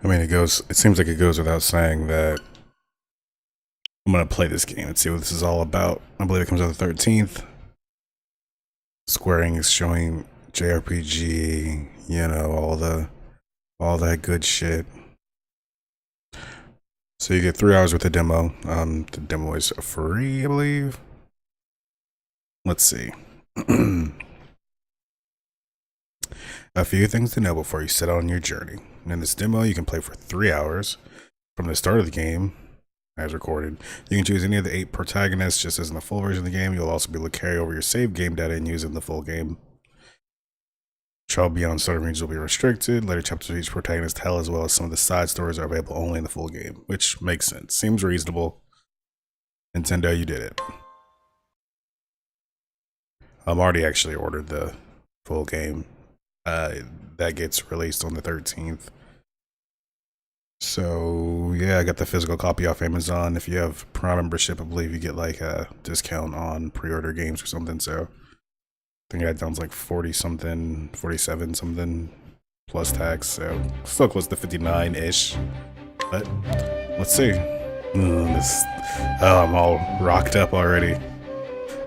I mean, it seems like it goes without saying that I'm going to play this game and see what this is all about. I believe it comes out the 13th. Square Enix showing JRPG, you know, all that good shit. So you get 3 hours with the demo. The demo is free, I believe. Let's see. A few things to know before you set out on your journey. In this demo, you can play for 3 hours from the start of the game, as recorded. You can choose any of the 8 protagonists, just as in the full version of the game. You'll also be able to carry over your save game data and use it in the full game. Travel beyond starting ranges will be restricted. Later chapters of each protagonist tell, as well as some of the side stories, are available only in the full game, which makes sense. Seems reasonable. Nintendo, you did it. I'm already actually ordered the full game. That gets released on the 13th. So yeah, I got the physical copy off Amazon. If you have Prime membership, I believe you get like a discount on pre-order games or something. So I think that sounds like 40 something, 47 something plus tax. So still close to 59-ish. But let's see. I'm all rocked up already.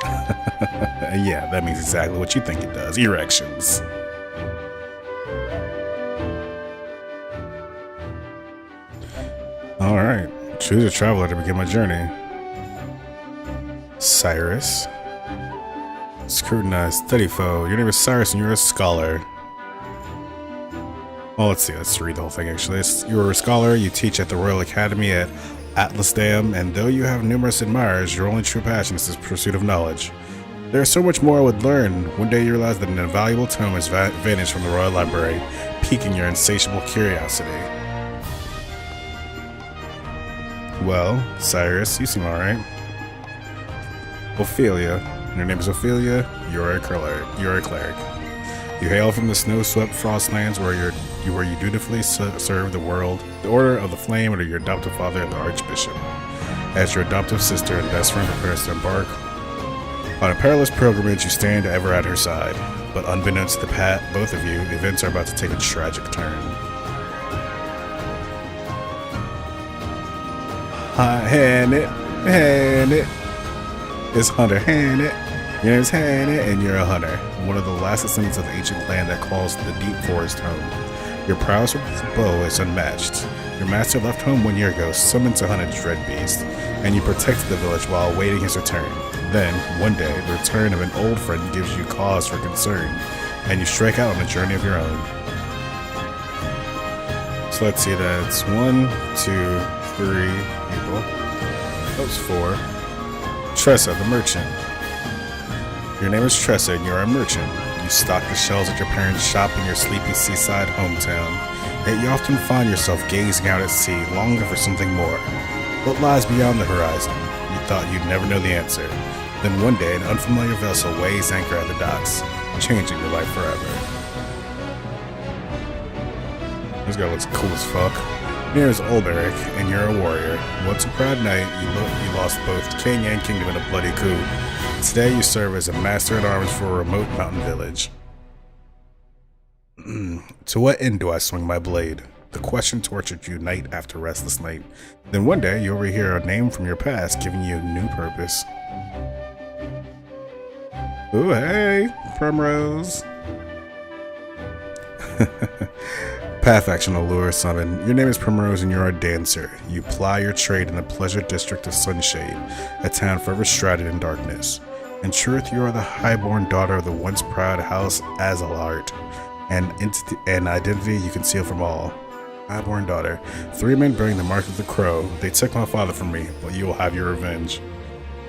Yeah, that means exactly what you think it does. Erections. Alright, choose a traveler to begin my journey. Cyrus. Scrutinize, study foe. Your name is Cyrus and you're a scholar. Well, let's see, let's read the whole thing actually. You're a scholar, you teach at the Royal Academy at Atlasdam, and though you have numerous admirers, your only true passion is the pursuit of knowledge. There is so much more I would learn. One day you realize that an invaluable tome has vanished from the Royal Library, piquing your insatiable curiosity. Well, Cyrus, you seem alright. Ophelia. Your name is Ophelia. You're a cleric. You hail from the snow-swept Frostlands where you dutifully serve the world, the Order of the Flame, under your adoptive father and the Archbishop. As your adoptive sister and best friend prepares to embark on a perilous pilgrimage, you stand ever at her side. But unbeknownst to both of you, events are about to take a tragic turn. Hand it. It's Hunter, hand it. Your name's Hannah, and you're a hunter. One of the last descendants of the ancient clan that calls the deep forest home. Your prowess with the bow is unmatched. Your master left home 1 year ago, summoned to hunt a dread beast, and you protected the village while awaiting his return. Then, one day, the return of an old friend gives you cause for concern, and you strike out on a journey of your own. So let's see, that's 1, 2, 3 people. That was 4. Tressa, the merchant. Your name is Tressa and you're a merchant. You stock the shelves at your parents' shop in your sleepy seaside hometown, yet you often find yourself gazing out at sea, longing for something more. What lies beyond the horizon? You thought you'd never know the answer. Then one day, an unfamiliar vessel weighs anchor at the docks, changing your life forever. This guy looks cool as fuck. Your name is Ulberic, and you're a warrior. Once a proud knight, you lost both king and kingdom in a bloody coup. Today you serve as a master-at-arms for a remote mountain village. To what end do I swing my blade? The question tortured you night after restless night. Then one day you overhear a name from your past giving you a new purpose. Ooh, hey, Primrose. Path action allure summon. Your name is Primrose and you're a dancer. You ply your trade in the pleasure district of Sunshade, a town forever shrouded in darkness. In truth, you are the highborn daughter of the once proud House Azalart, an identity you conceal from all. Highborn daughter. 3 men bearing the mark of the crow. They took my father from me, but you will have your revenge.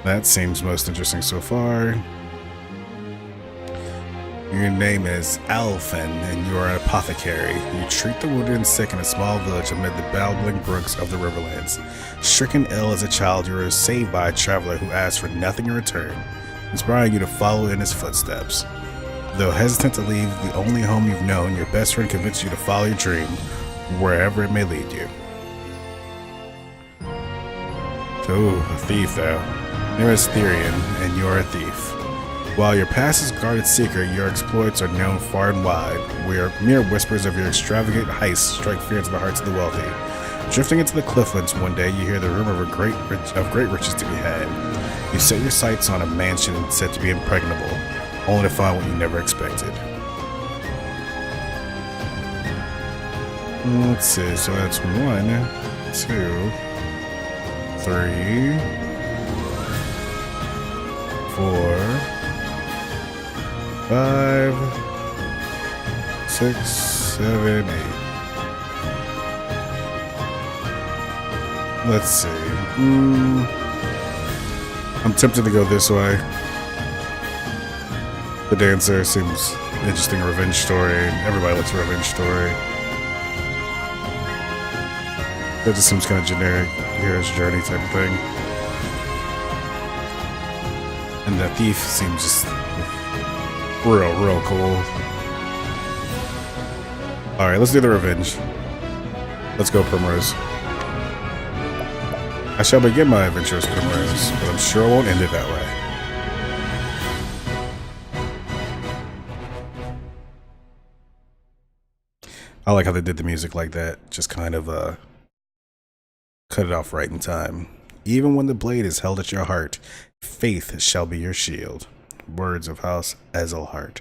That seems most interesting so far. Your name is Alphen, and you are an apothecary. You treat the wounded and sick in a small village amid the babbling brooks of the Riverlands. Stricken ill as a child, you were saved by a traveler who asked for nothing in return, inspiring you to follow in his footsteps. Though hesitant to leave the only home you've known, your best friend convinced you to follow your dream, wherever it may lead you. Ooh, a thief though. Your name is Therian, and you're a thief. While your past is guarded secret, your exploits are known far and wide. Mere whispers of your extravagant heists strike fear into the hearts of the wealthy. Drifting into the clifflands one day, you hear the rumor of great riches to be had. You set your sights on a mansion said to be impregnable, only to find what you never expected. Let's see, so that's 1, 2, 3, 4, 5, 6, 7, 8. Let's see. I'm tempted to go this way. The dancer seems interesting, a revenge story. Everybody likes a revenge story. That just seems kind of generic, hero's journey type of thing. And the thief seems just real cool. Alright, let's do the revenge. Let's go, Primrose. I shall begin my adventure as Primrose, but I'm sure I won't end it that way. I like how they did the music like that, just kind of cut it off right in time. Even when the blade is held at your heart, faith shall be your shield. Words of House Ezelhart.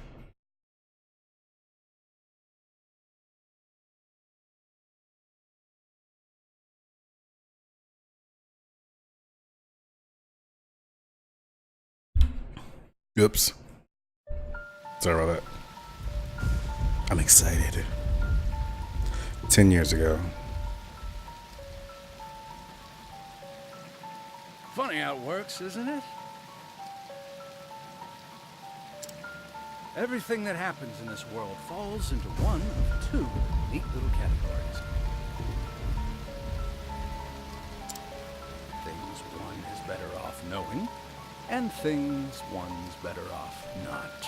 Oops. Sorry about that. I'm excited. 10 years ago. Funny how it works, isn't it? Everything that happens in this world falls into one of two neat little categories. Things one is better off knowing, and things one's better off not.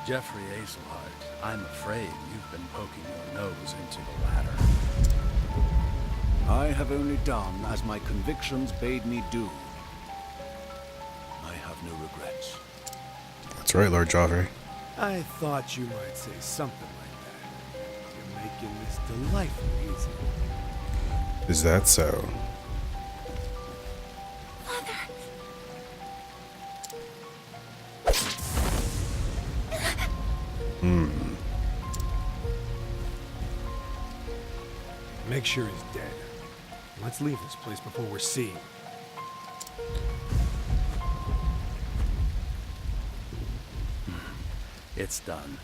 Jeffrey Ezelhart, I'm afraid you've been poking your nose into the latter. I have only done as my convictions bade me do. I have no regrets. That's right, Lord Joffrey. I thought you might say something like that. You're making this delightfully easy. Is that so? Make sure he's dead. Let's leave this place before we're seen. It's done.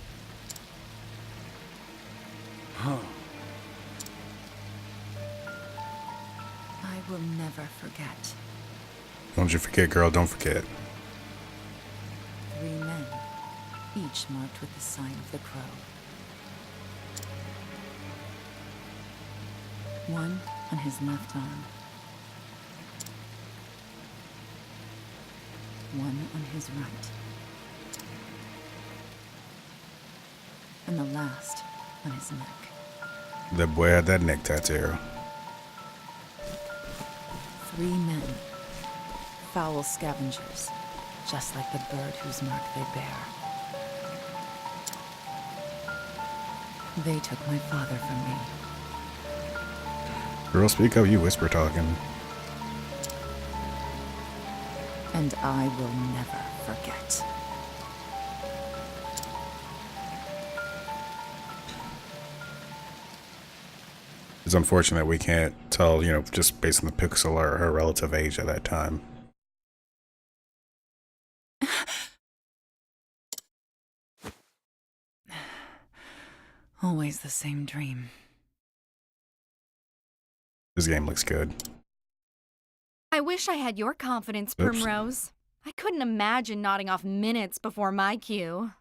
Huh. I will never forget. Don't you forget, girl, don't forget. 3 men, each marked with the sign of the crow. One on his left arm. One on his right. And the last on his neck. That boy had that neck tattoo. 3 men. Foul scavengers, just like the bird whose mark they bear. They took my father from me. Girl, speak up, you whisper talking. And I will never forget. It's unfortunate we can't tell, just based on the pixel or her relative age at that time. Always the same dream. This game looks good. I wish I had your confidence, Oops. Primrose. I couldn't imagine nodding off minutes before my cue.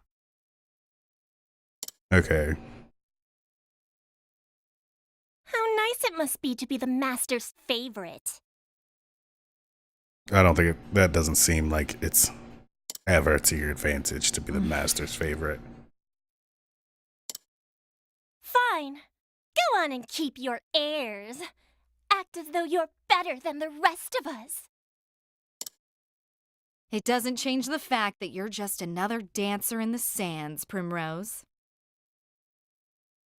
Okay. How nice it must be to be the master's favorite. I don't think that doesn't seem like it's ever to your advantage to be the master's favorite. Fine. Go on and keep your airs. Act as though you're better than the rest of us. It doesn't change the fact that you're just another dancer in the sands, Primrose.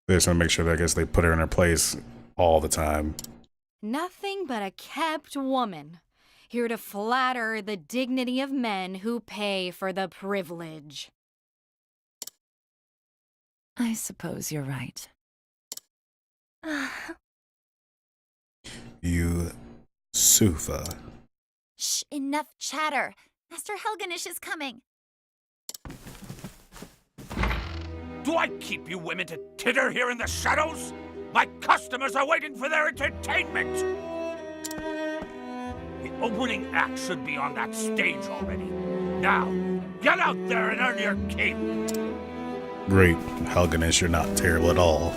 They just want to make sure that I guess they put her in her place all the time. Nothing but a kept woman, here to flatter the dignity of men who pay for the privilege. I suppose you're right. You Sufa. Shh, enough chatter. Master Helganish is coming. Do I keep you women to titter here in the shadows? My customers are waiting for their entertainment! The opening act should be on that stage already. Now, get out there and earn your keep! Great, Helganish, you're not terrible at all.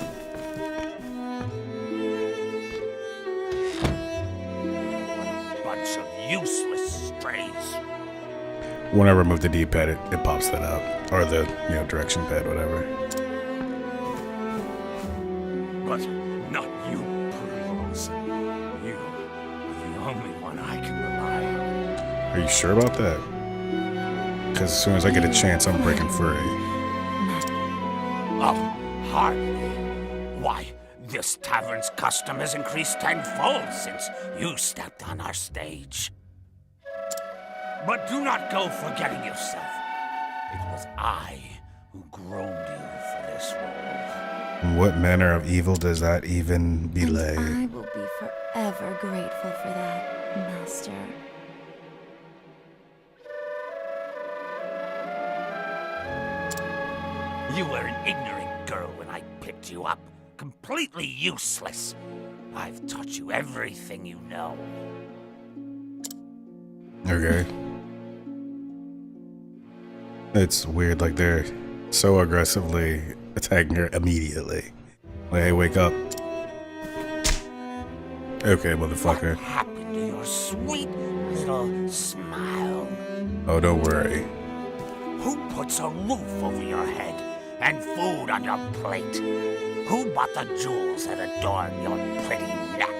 Bunch of useless strays. When I remove the D-pad, it pops that up. Or the, direction pad, whatever. But not you, Primrose. You are the only one I can rely on. Are you sure about that? Because as soon as I get a chance, I'm breaking free. Oh, hardly. Why, this tavern's custom has increased tenfold since you stepped on our stage. But do not go forgetting yourself. It was I who groomed you for this role. What manner of evil does that even belay? And I will be forever grateful for that, Master. You were an ignorant girl when I picked you up. Completely useless. I've taught you everything you know. Okay. It's weird, like they're so aggressively attacking her immediately. Like, hey, wake up. Okay, motherfucker. What happened to your sweet little smile? Oh, don't worry. Who puts a roof over your head and food on your plate? Who bought the jewels that adorn your pretty neck?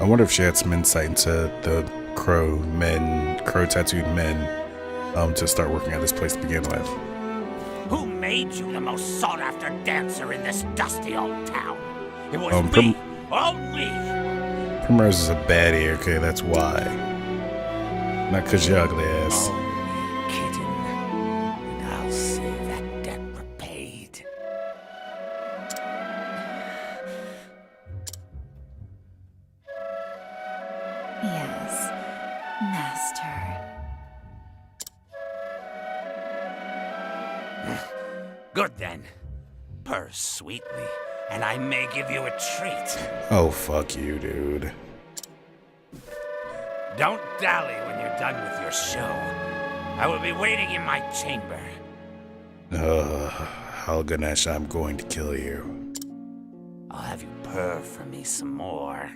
I wonder if she had some insight into the crow tattooed men, to start working at this place to begin with. Who made you the most sought-after dancer in this dusty old town? It was Um, me, all me. Primrose is a baddie, okay, that's why. Not cause you're ugly ass. Oh, me, kitten. And I'll see that debt repaid. Yes, Master. Good then. Purr sweetly, and I may give you a treat. Oh, fuck you, dude. Don't dally when you're done with your show. I will be waiting in my chamber. Helganesh, I'm going to kill you. I'll have you purr for me some more.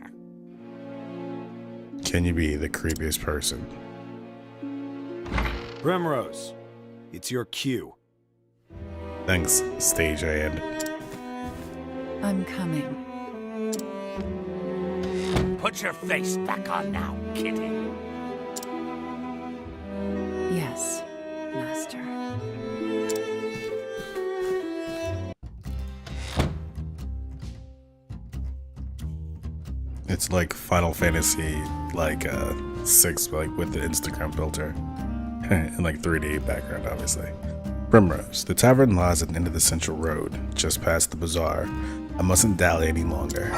Can you be the creepiest person? Primrose, it's your cue. Thanks, stagehand. I'm coming. Put your face back on now, kitty. Yes, Master. It's like Final Fantasy, like 6, like with the Instagram filter, and like 3D background, obviously. Primrose. The tavern lies at the end of the central road, just past the bazaar. I mustn't dally any longer.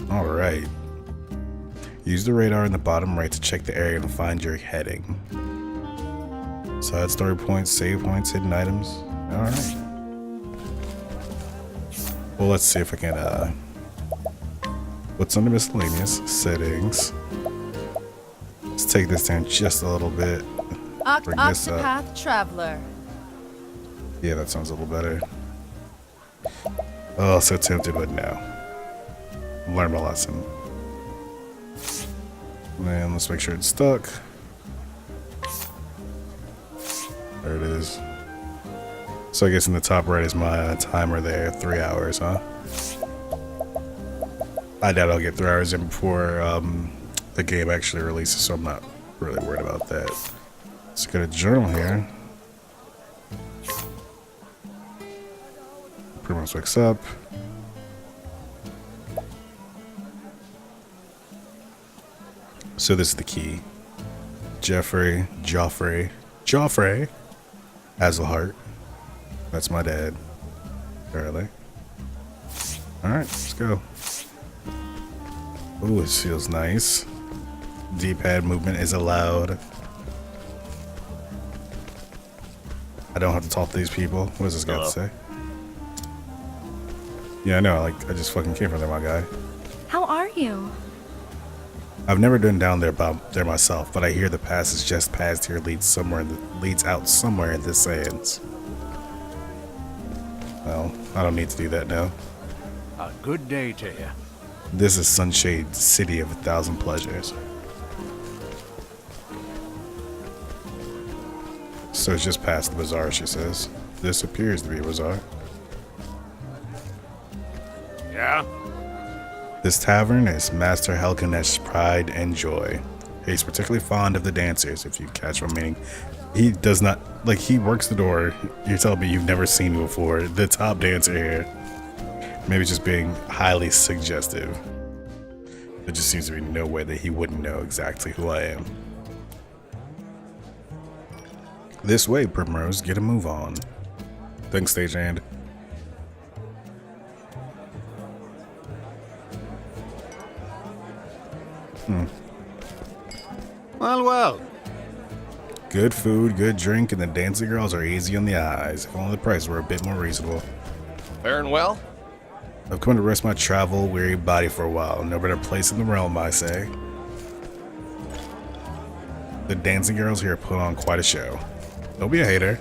Alright. Use the radar in the bottom right to check the area and find your heading. Side story points, save points, hidden items. Alright. Well, let's see if I can, what's under miscellaneous? Settings. Let's take this down just a little bit. Bring this up. Octopath Traveler. Yeah, that sounds a little better. Oh, so tempted, but no. Learn my lesson. And let's make sure it's stuck. There it is. So I guess in the top right is my timer there, 3 hours, huh? I doubt I'll get 3 hours in before the game actually releases, so I'm not really worried about that. Let's get a journal here. Primrose wakes up. So this is the key. Joffrey Hazelhart. That's my dad. Apparently. Alright, let's go. Ooh, this feels nice. D-pad movement is allowed. I don't have to talk to these people. What does this guy have to say? Yeah, I know. Like, I just fucking came from there, my guy. How are you? I've never been down there myself, but I hear the passage just past here leads out somewhere in the sands. Well, I don't need to do that now. A good day to you. This is Sunshade, city of 1,000 pleasures. So it's just past the bazaar, she says. This appears to be a bazaar. Yeah? This tavern is Master Helganesh's pride and joy. He's particularly fond of the dancers, if you catch what I'm meaning. He does not, like, he works the door. You're telling me you've never seen me before. The top dancer here. Maybe just being highly suggestive. There just seems to be no way that he wouldn't know exactly who I am. This way, Primrose, get a move on. Thanks, stagehand. Well. Good food, good drink, and the dancing girls are easy on the eyes. If only the prices were a bit more reasonable. Faring well? I've come to rest my travel-weary body for a while. No better place in the realm, I say. The dancing girls here put on quite a show. Don't be a hater.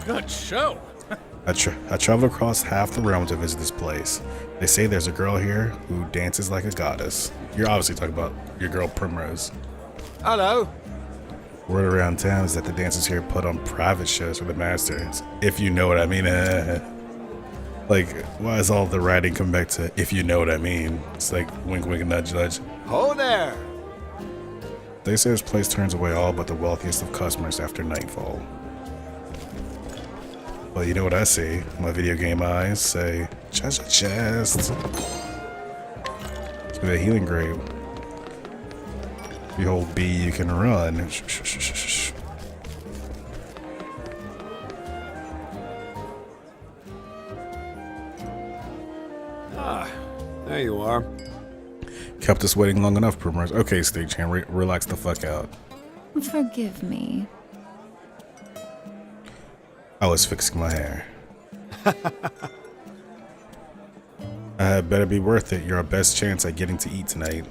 Good show. I traveled across half the realm to visit this place. They say there's a girl here who dances like a goddess. You're obviously talking about your girl Primrose. Hello. Word around town is that the dancers here put on private shows for the masters. If you know what I mean. Like, why is all the writing come back to if you know what I mean? It's like wink, wink, and nudge, nudge. Ho there. They say this place turns away all but the wealthiest of customers after nightfall. Well, you know what I see? My video game eyes say, treasure chest. Give me a healing grape. Behold, bee, you can run. Shh, shh, shh, shh, shh. There you are. Kept us waiting long enough, Primrose. Okay, stagehand, relax the fuck out. Forgive me. I was fixing my hair. Better be worth it. You're our best chance at getting to eat tonight.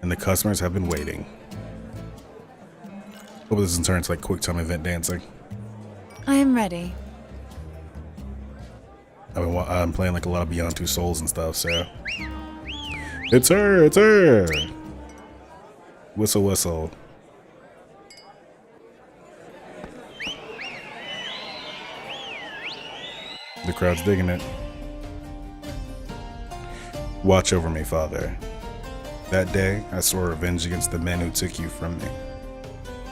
And the customers have been waiting. Hope this doesn't turn into like quick time event dancing. I am ready. I'm playing like a lot of Beyond Two Souls and stuff, so. It's her! It's her! Whistle, whistle. The crowd's digging it. Watch over me, Father. That day, I swore revenge against the men who took you from me.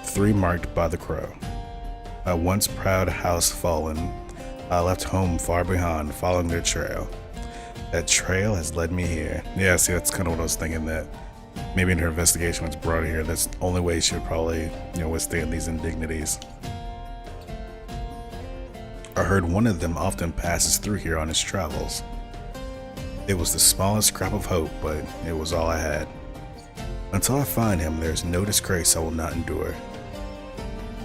3 marked by the crow. My once proud house fallen, I left home far behind, following their trail. That trail has led me here. Yeah, see, that's kind of what I was thinking, that maybe in her investigation what's brought her here, that's the only way she would probably, withstand these indignities. I heard one of them often passes through here on his travels. It was the smallest scrap of hope, but it was all I had. Until I find him, there's no disgrace I will not endure.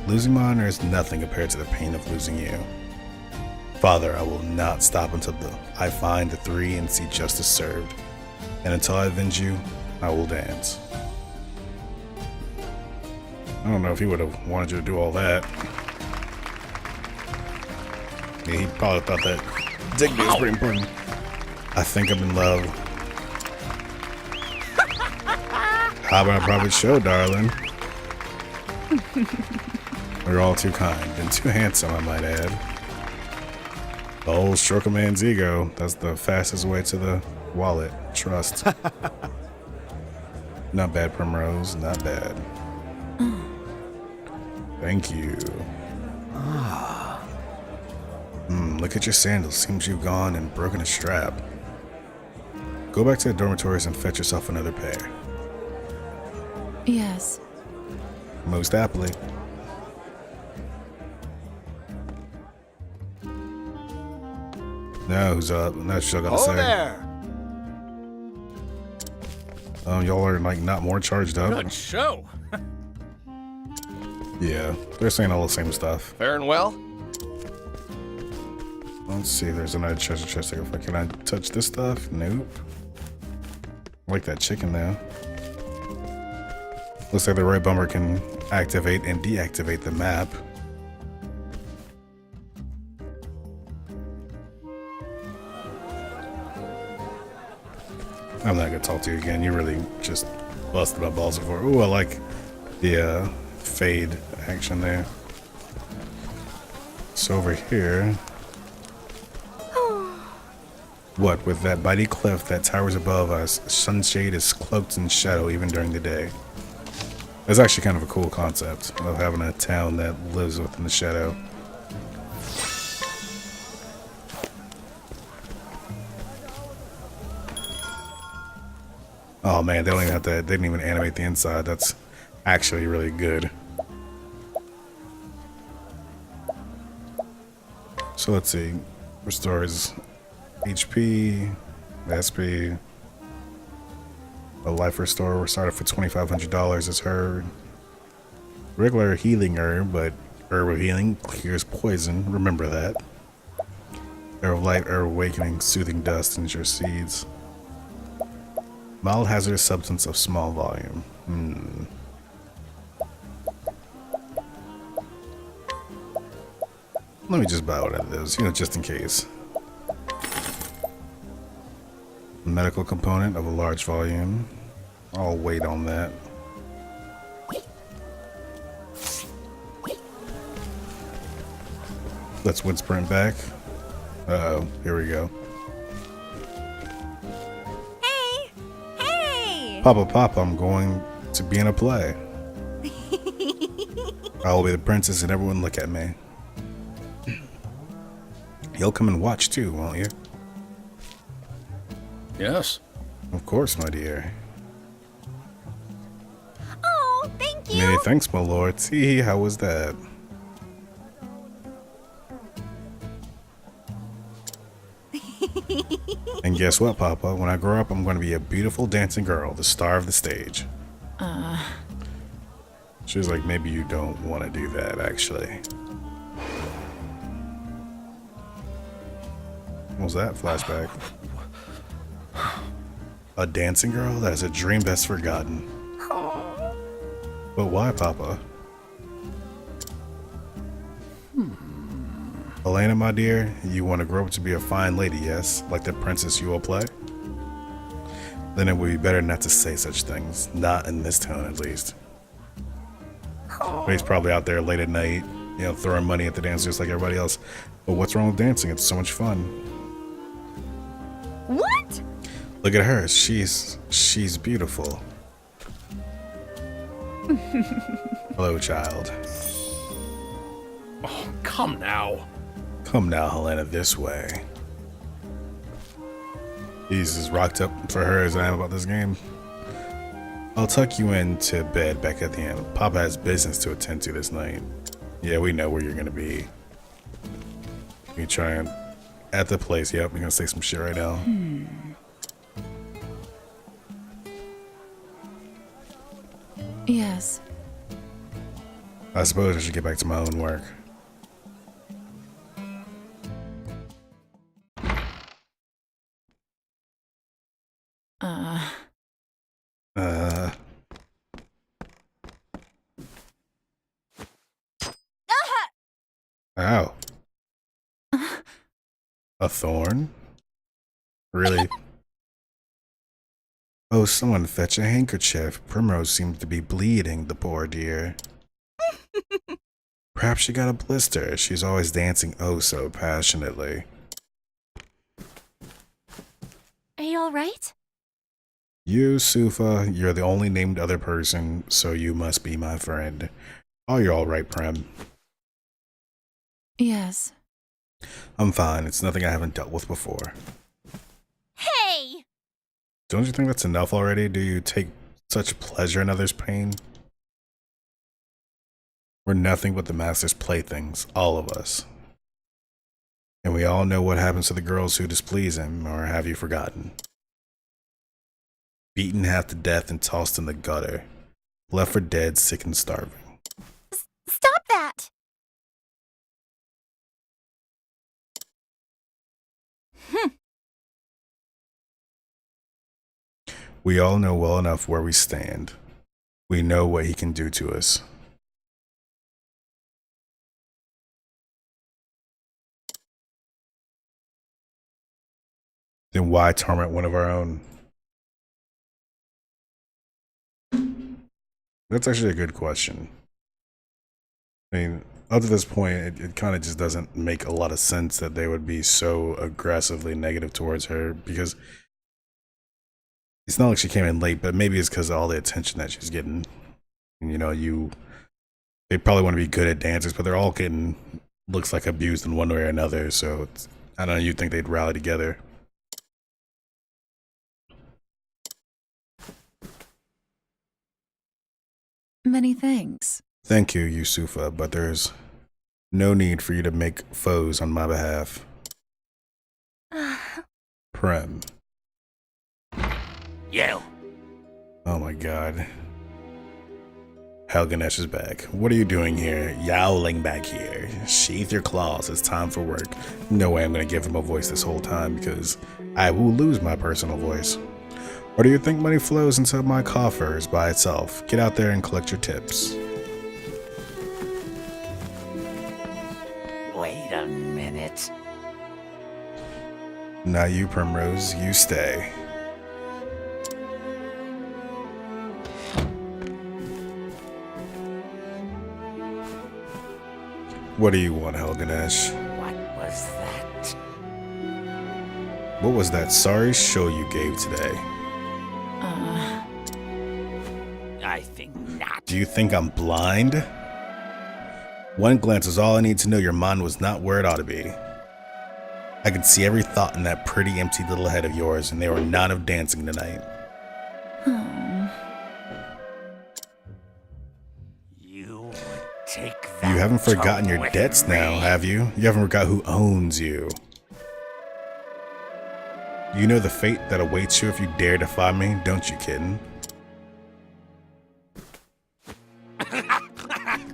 Losing my honor is nothing compared to the pain of losing you. Father, I will not stop until I find the 3 and see justice served. And until I avenge you, I will dance. I don't know if he would have wanted you to do all that. Yeah, he probably thought that dignity was pretty important. I think I'm in love. How about a private show, darling? We're all too kind and too handsome, I might add. The whole stroke a man's ego. That's the fastest way to the wallet. Trust. Not bad, Primrose. Not bad. Thank you. Look at your sandals. Seems you've gone and broken a strap. Go back to the dormitories and fetch yourself another pair. Yes. Most happily. Now who's up? Now still gotta say. there! Y'all are like not more charged up. Good show. Yeah, they're saying all the same stuff. Faring well? Let's see, there's another treasure chest. Can I touch this stuff? Nope. I like that chicken though. Looks like the right bumper can activate and deactivate the map. I'm not gonna talk to you again. You really just busted my balls before. Ooh, I like the fade action there. So over here. What, with that mighty cliff that towers above us, sunshade is cloaked in shadow even during the day. That's actually kind of a cool concept of having a town that lives within the shadow. Oh man, they don't even have to, they didn't even animate the inside. That's actually really good. So let's see. Restores HP, SP. A life restore. We're started for $2,500 as her regular healing herb, but herb of healing clears poison. Remember that. Herb of light, herb awakening, soothing dust, and your seeds. Mild hazardous substance of small volume. Let me just buy one of those, just in case. Medical component of a large volume. I'll wait on that. Let's wind sprint back. Uh-oh, here we go. Hey! Papa, I'm going to be in a play. I will be the princess and everyone look at me. You'll come and watch too, won't you? Yes. Of course, my dear. Oh, thank you! Many thanks, my lord. See, how was that? And guess what, Papa? When I grow up, I'm going to be a beautiful dancing girl, the star of the stage. She was like, maybe you don't want to do that, actually. What was that flashback? A dancing girl? That is a dream best forgotten. But why, Papa? Elena, my dear, you want to grow up to be a fine lady, yes? Like the princess you will play? Then it would be better not to say such things. Not in this town, at least. But he's probably out there late at night, throwing money at the dancers like everybody else. But what's wrong with dancing? It's so much fun. What? Look at her. She's beautiful. Hello, child. Oh, come now. Come now, Helena, this way. He's as rocked up for her as I am about this game. I'll tuck you into bed back at the inn. Papa has business to attend to this night. Yeah, we know where you're gonna be. You trying at the place. Yep, you're gonna say some shit right now. Yes. I suppose I should get back to my own work. Ow. A thorn? Really? Oh, someone fetch a handkerchief. Primrose seems to be bleeding, the poor dear. Perhaps she got a blister. She's always dancing oh so passionately. Are you you all right? You, Sufa, you're the only named other person, so you must be my friend. Are you alright, Prim? Yes. I'm fine. It's nothing I haven't dealt with before. Hey! Don't you think that's enough already? Do you take such pleasure in others' pain? We're nothing but the Master's playthings, all of us. And we all know what happens to the girls who displease him, or have you forgotten? Beaten half to death and tossed in the gutter. Left for dead, sick and starving. Stop that! We all know well enough where we stand. We know what he can do to us. Then why torment one of our own? That's actually a good question. I mean, up to this point, it kind of just doesn't make a lot of sense that they would be so aggressively negative towards her, because it's not like she came in late, but maybe it's because of all the attention that she's getting. And, you know, they probably want to be good at dancers, but they're all getting, looks like, abused in one way or another, so it's, I don't know, you'd think they'd rally together. Many thanks. Thank you, Yusufa, but there's no need for you to make foes on my behalf. Prem. You. Oh my god. Helganesh is back. What are you doing here? Yowling back here. Sheath your claws. It's time for work. No way I'm going to give him a voice this whole time, because I will lose my personal voice. Or do you think money flows into my coffers by itself? Get out there and collect your tips. Wait a minute. Not you, Primrose. You stay. What do you want, Helganesh? What was that? What was that sorry show you gave today? I think not. Do you think I'm blind? One glance is all I need to know your mind was not where it ought to be. I could see every thought in that pretty empty little head of yours, and they were not of dancing tonight. You would take that. You haven't forgotten your with debts me. now, have you? You haven't forgot who owns you. You know the fate that awaits you if you dare defy me, don't you, kitten?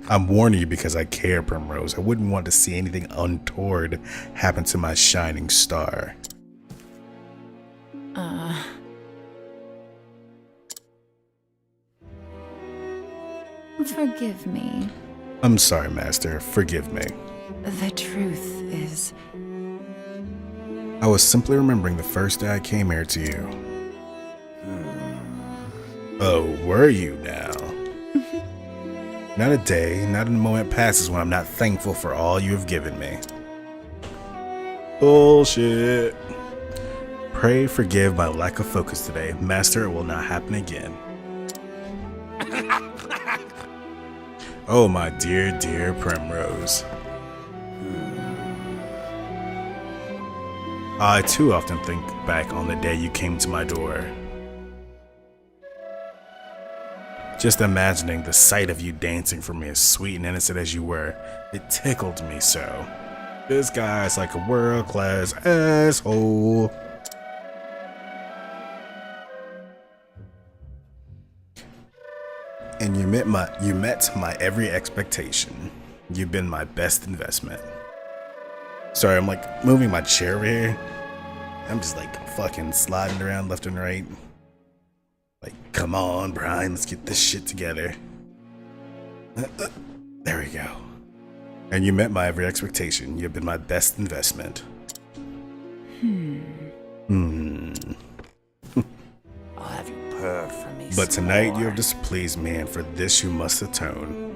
I'm warning you because I care, Primrose. I wouldn't want to see anything untoward happen to my shining star. Forgive me. I'm sorry, Master. Forgive me. The truth is, I was simply remembering the first day I came here to you. Oh, were you now? Not a day, not a moment passes when I'm not thankful for all you have given me. Bullshit. Pray forgive my lack of focus today. Master, it will not happen again. Oh, my dear, dear Primrose. I too often think back on the day you came to my door. Just imagining the sight of you dancing for me as sweet and innocent as you were, it tickled me so. This guy's like a world-class asshole. And you met my every expectation. You've been my best investment. Sorry, I'm like moving my chair over here. I'm just like fucking sliding around left and right. Like, come on, Brian, let's get this shit together. There we go. And you met my every expectation. You've been my best investment. I'll have you purr for me. But some tonight more. you have displeased me, and for this you must atone.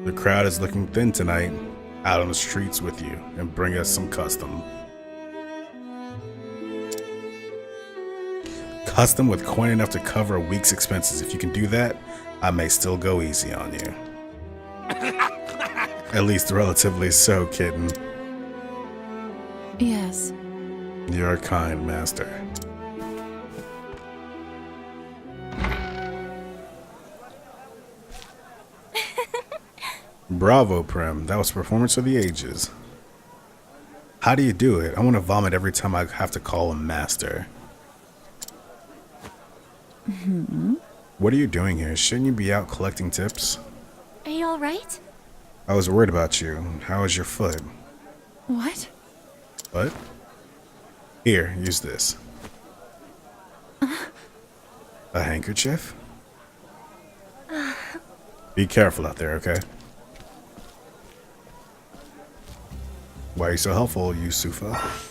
The crowd is looking thin tonight, out on the streets with you, and bring us some custom. custom with coin enough to cover a week's expenses. If you can do that, I may still go easy on you. At least relatively so, kitten. Yes. You're kind, master. Bravo, Prim. That was a performance of the ages. How do you do it? I want to vomit every time I have to call him master. What are you doing here? Shouldn't you be out collecting tips? Are you alright? I was worried about you. How is your foot? What? What? Here, use this. A handkerchief? Be careful out there, okay? Why are you so helpful, Yusufa?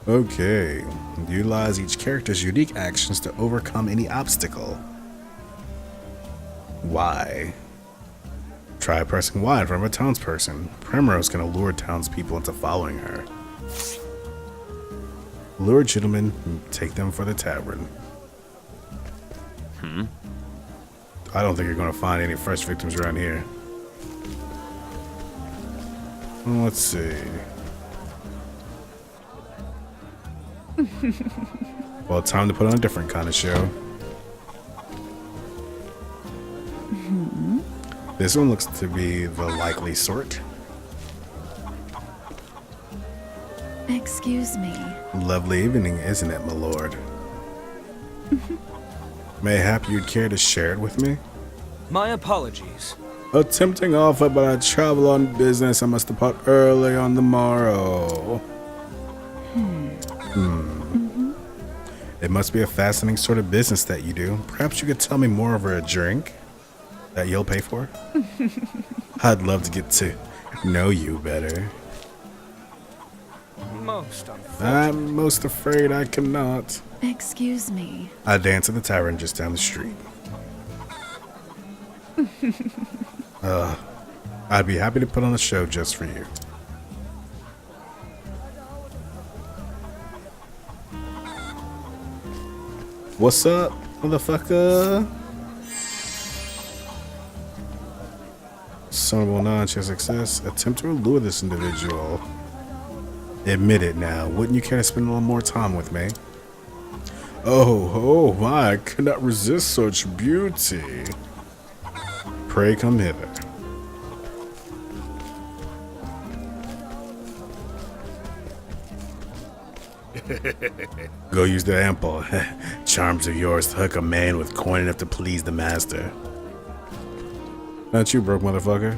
Okay. Utilize each character's unique actions to overcome any obstacle. Y. Try pressing Y in front of a townsperson. Primrose can allure townspeople into following her. Lure gentlemen and take them for the tavern. I don't think you're going to find any fresh victims around here. Let's see. Well, time to put on a different kind of show. This one looks to be the likely sort. Excuse me. Lovely evening, isn't it, my lord? Mayhap you'd care to share it with me? My apologies. A tempting offer, but I travel on business. I must depart early on the morrow. It must be a fascinating sort of business that you do. Perhaps you could tell me more over a drink that you'll pay for? I'd love to get to know you better. Most unfortunate. I'm most afraid I cannot. Excuse me. I dance at the tavern just down the street. I'd be happy to put on a show just for you. What's up, motherfucker? Sonable non-chess success. Attempt to allure this individual. Admit it now. Wouldn't you care to spend a little more time with me? Oh my, I could not resist such beauty. Pray come hither. Go use the ample charms of yours to hook a man with coin enough to please the master. Not you, broke motherfucker.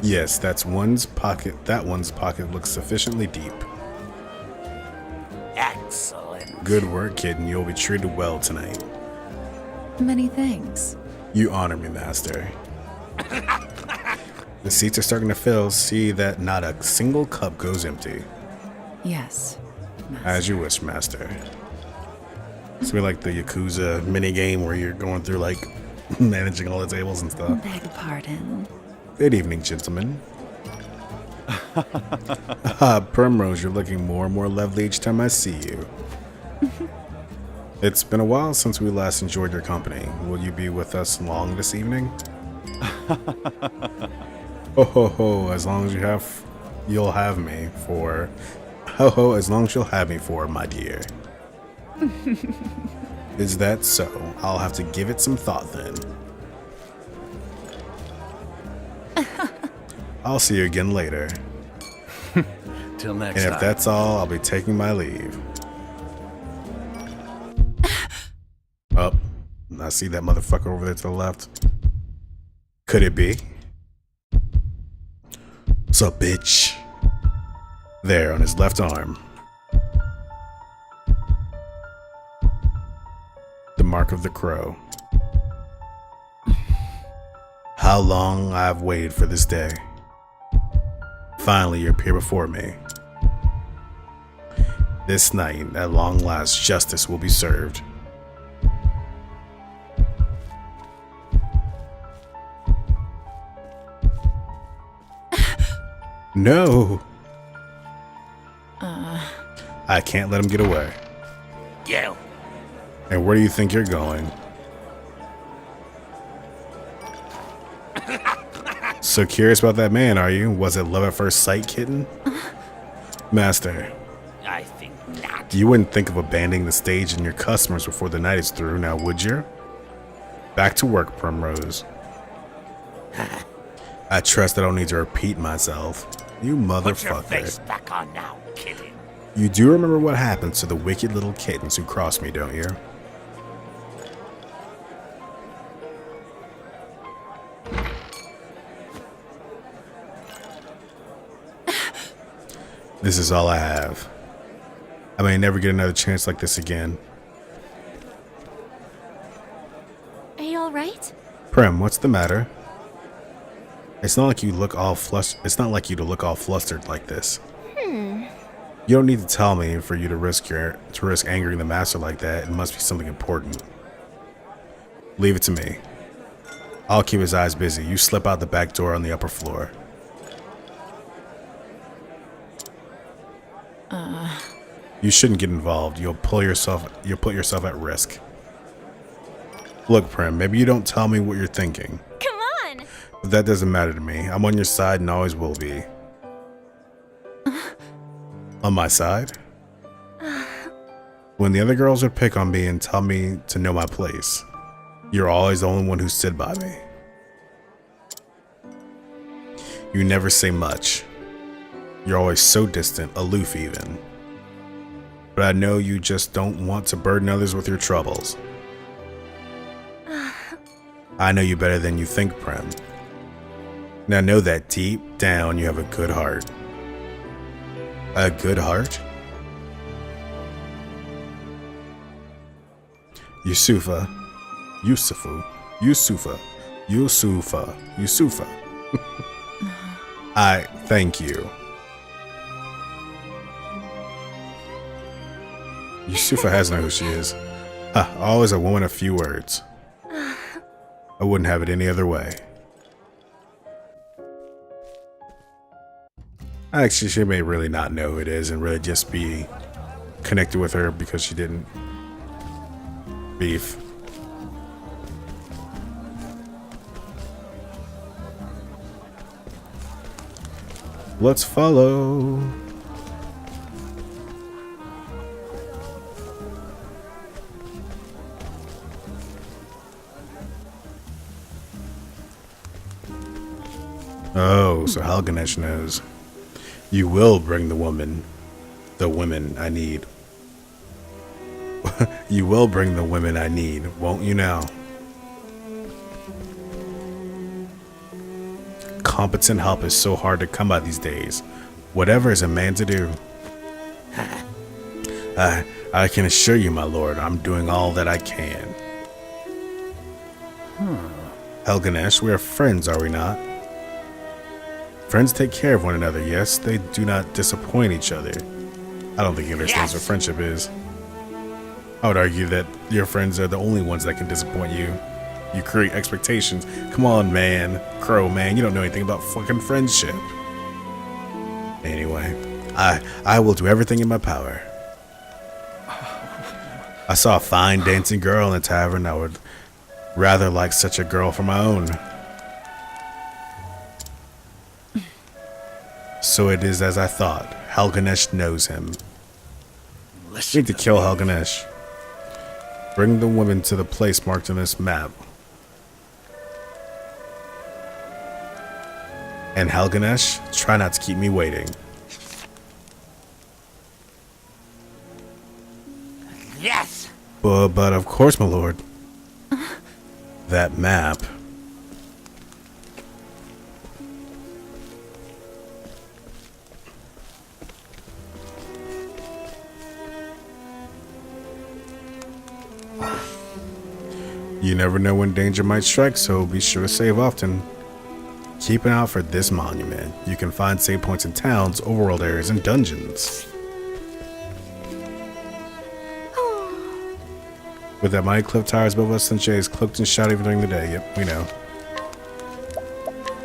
Yes, that's one's pocket. That one's pocket looks sufficiently deep. Excellent. Good work, kid, and you'll be treated well tonight. Many thanks. You honor me, master. The seats are starting to fill. See that not a single cup goes empty. Yes. Master. As you wish, master. It's be like the Yakuza mini game where you're going through like managing all the tables and stuff. Beg pardon. Good evening, gentlemen. Primrose, you're looking more and more lovely each time I see you. It's been a while since we last enjoyed your company. Will you be with us long this evening? Ho ho ho, as long as you'll have me for... Ho ho, as long as you'll have me for, my dear. Is that so? I'll have to give it some thought then. I'll see you again later. Till next And time. if that's all, I'll be taking my leave. Up. I see that motherfucker over there to the left. Could it be? What's up, bitch? There, on his left arm. The mark of the crow. How long I've waited for this day. Finally, you appear before me. This night, at long last, justice will be served. No. I can't let him get away. You. And where do you think you're going? So curious about that man, are you? Was it love at first sight, kitten? Master, I think not. you wouldn't think of abandoning the stage and your customers before the night is through, now would you? Back to work, Primrose. I trust I don't need to repeat myself. You Put your face motherfucker. back on now, kitten. You do remember what happened to the wicked little kittens who crossed me, don't you? This is all I have. I may never get another chance like this again. Are you alright? Prim, what's the matter? It's not like you look all It's not like you to look all flustered like this. You don't need to tell me for you to risk angering the master like that. It must be something important. Leave it to me. I'll keep his eyes busy. You slip out the back door on the upper floor. You shouldn't get involved. You'll put yourself at risk. Look, Prim, maybe you don't tell me what you're thinking. Come on! But that doesn't matter to me. I'm on your side and always will be. On my side? When the other girls would pick on me and tell me to know my place, you're always the only one who stood by me. You never say much. You're always so distant, aloof even. But I know you just don't want to burden others with your troubles. I know you better than you think, Prim. Now know that deep down you have a good heart. A good heart? Yusufa. I thank you. Yusufa has known who she is. Always a woman of few words. I wouldn't have it any other way. Actually, she may really not know who it is and really just be connected with her because she didn't beef. Let's follow. Oh, so Halganesh knows. You will bring the women I need. You will bring the women I need, won't you now? Competent help is so hard to come by these days. Whatever is a man to do. I can assure you, my lord, I'm doing all that I can. Helganesh, we are friends, are we not? Friends take care of one another, yes. They do not disappoint each other. I don't think he understands what friendship is. I would argue that your friends are the only ones that can disappoint you. You create expectations. Come on, man. Crow, man. You don't know anything about fucking friendship. Anyway, I will do everything in my power. I saw a fine dancing girl in the tavern. I would rather like such a girl for my own. So it is as I thought. Halganesh knows him. We need to kill Halganesh. Bring the woman to the place marked on this map. And Halganesh, try not to keep me waiting. Yes! But of course, my lord. That map. You never know when danger might strike, so be sure to save often. Keep an eye out for this monument. You can find save points in towns, overworld areas, and dungeons. With that mighty cliff towers above us, Sanjay is cloaked and shouting even during the day. Yep, we know.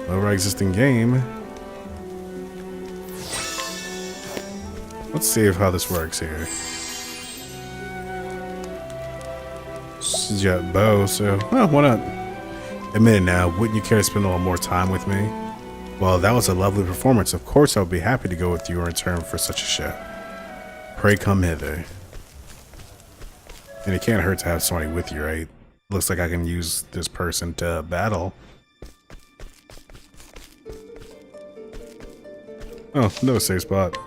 Over our existing game. Let's see how this works here. She's got a bow, so well, why not? Admit it now, wouldn't you care to spend a little more time with me? Well, that was a lovely performance. Of course, I would be happy to go with you in return for such a show. Pray come hither. And it can't hurt to have somebody with you, right? Looks like I can use this person to battle. Oh, no safe spot.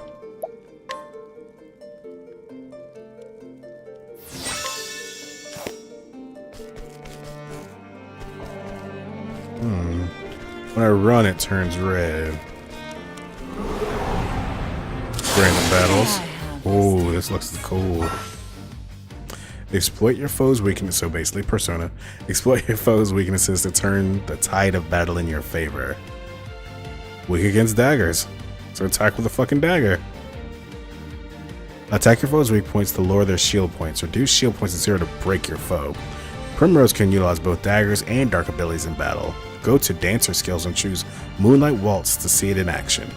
When I run, it turns red. Random battles. Oh, this looks cool. Exploit your foe's weakness. So basically, Persona. Exploit your foe's weaknesses to turn the tide of battle in your favor. Weak against daggers. So attack with a fucking dagger. Attack your foe's weak points to lower their shield points. Reduce shield points to 0 to break your foe. Primrose can utilize both daggers and dark abilities in battle. Go to Dancer skills and choose Moonlight Waltz to see it in action.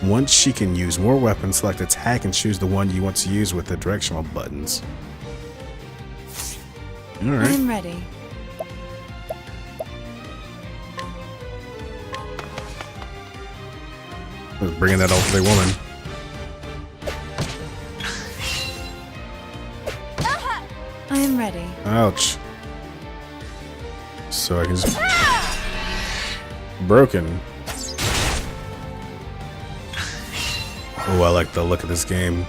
Once she can use more weapons, select attack and choose the one you want to use with the directional buttons. Alright. I'm ready. Let's bring in that elderly woman. I am ready. Ouch. So I can just... Broken. Oh, I like the look of this game.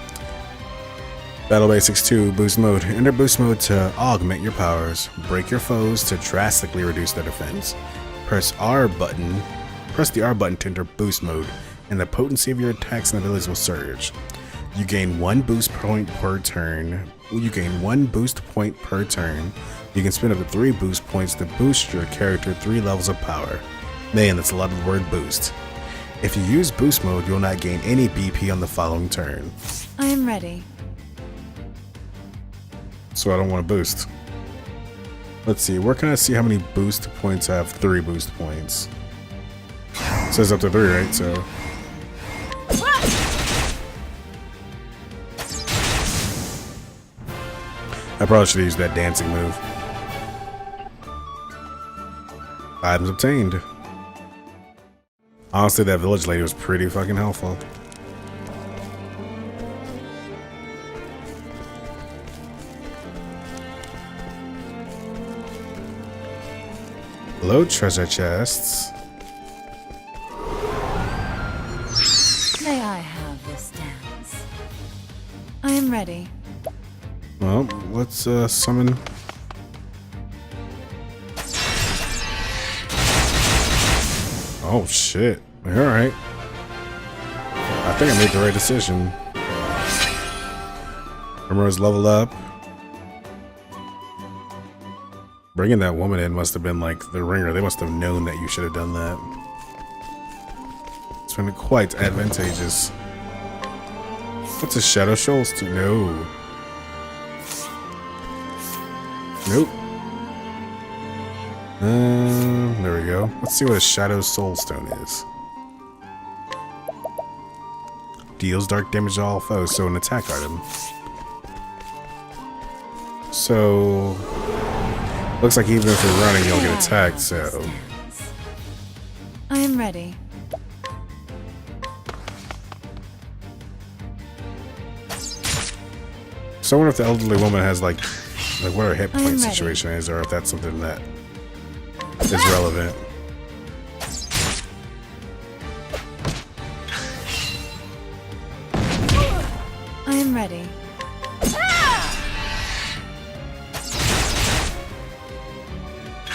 Battle Basics 2 Boost Mode. Enter Boost Mode to augment your powers. Break your foes to drastically reduce their defense. Press the R button to enter Boost Mode, and the potency of your attacks and abilities will surge. You gain 1 boost point per turn. You can spend up to 3 boost points to boost your character 3 levels of power. Man, that's a lot of the word boost. If you use boost mode, you will not gain any BP on the following turn. I am ready. So I don't want to boost. Let's see, where can I see how many boost points I have? 3 boost points. It says up to 3, right? So... I probably should have used that dancing move. Items obtained. Honestly, that village lady was pretty fucking helpful. Hello, treasure chests. May I have this dance? I am ready. Well, let's summon. Oh shit. Alright. I think I made the right decision. Primrose level up. Bringing that woman in must have been like the ringer. They must have known that you should have done that. It's been quite advantageous. What's a Shadow Shoals to? No. Nope. There we go. Let's see what a Shadow Soulstone is. Deals dark damage to all foes, so an attack item. So... looks like even if you're running, you'll get attacked, so... I am ready. So I wonder if the elderly woman has like what her hit point ready. situation is, or if that's something that is relevant. I am ready.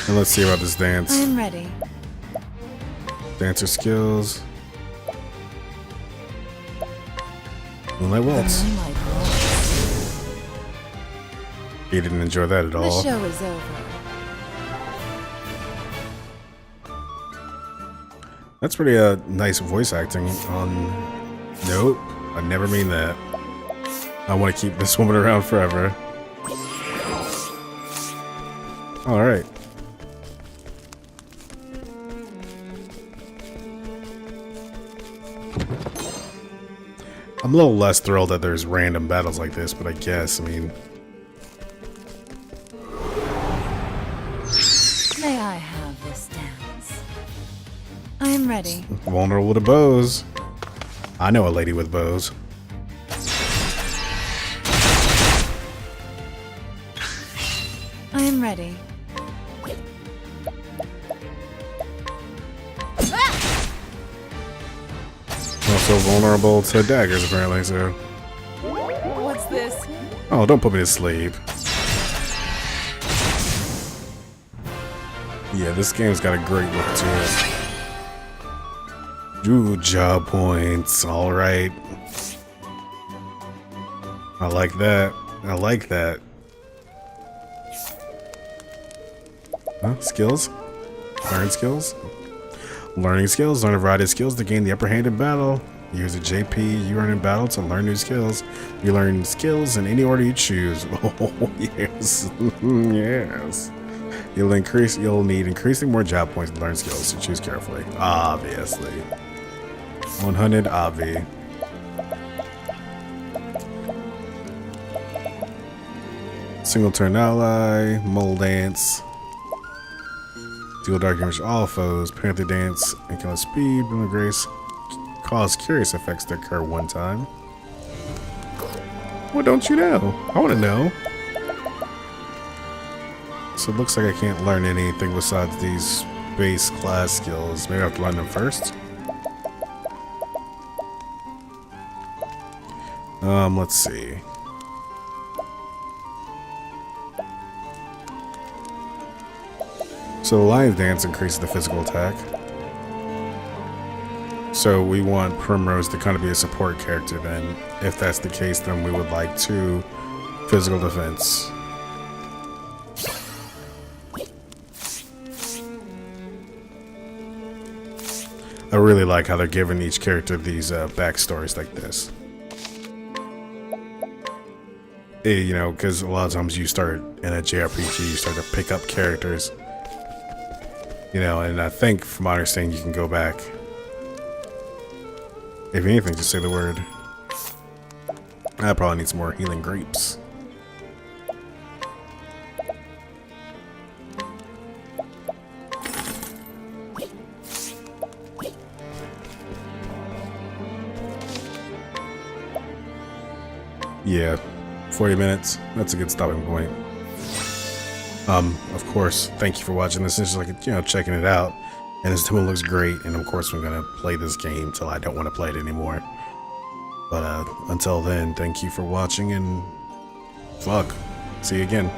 And let's see about this dance. I am ready. Dancer skills. Moonlight Waltz. Moonlight Waltz. He didn't enjoy that at The all. show is over. That's pretty nice voice acting on... Nope, I never mean that. I want to keep this woman around forever. Alright. I'm a little less thrilled that there's random battles like this, but I guess, I mean... May I have this dance? I am ready. Vulnerable to bows. I know a lady with bows. I am ready. Also vulnerable to daggers, apparently, so... What's this? Oh, don't put me to sleep. Yeah, this game's got a great look to it. Ooh, job points. Alright. I like that. I like that. Huh? Skills? Learn skills? Learning skills. Learn a variety of skills to gain the upper hand in battle. Use a JP you earn in battle to learn new skills. You learn skills in any order you choose. Oh, yes. Yes. You'll need increasing more job points to learn skills, so choose carefully. Obviously. 100 Avi. Single turn ally, mole dance. Deal dark damage to all foes, panther dance, and kill speed, boom of grace. Cause curious effects to occur one time. What don't you know? I want to know. So it looks like I can't learn anything besides these base class skills. Maybe I have to learn them first. Let's see. So the Lion's Dance increases the physical attack. So we want Primrose to kind of be a support character then. If that's the case, then we would like 2 physical defense. I really like how they're giving each character these backstories like this. You know, because a lot of times you start in a JRPG, you start to pick up characters. You know, and I think from my understanding you can go back. If anything, just say the word. I probably need some more healing grapes. Yeah, 40 minutes. That's a good stopping point. Of course, thank you for watching this. This is like, you know, checking it out. And this demo looks great. And of course, I'm going to play this game till I don't want to play it anymore. But until then, thank you for watching and fuck. See you again.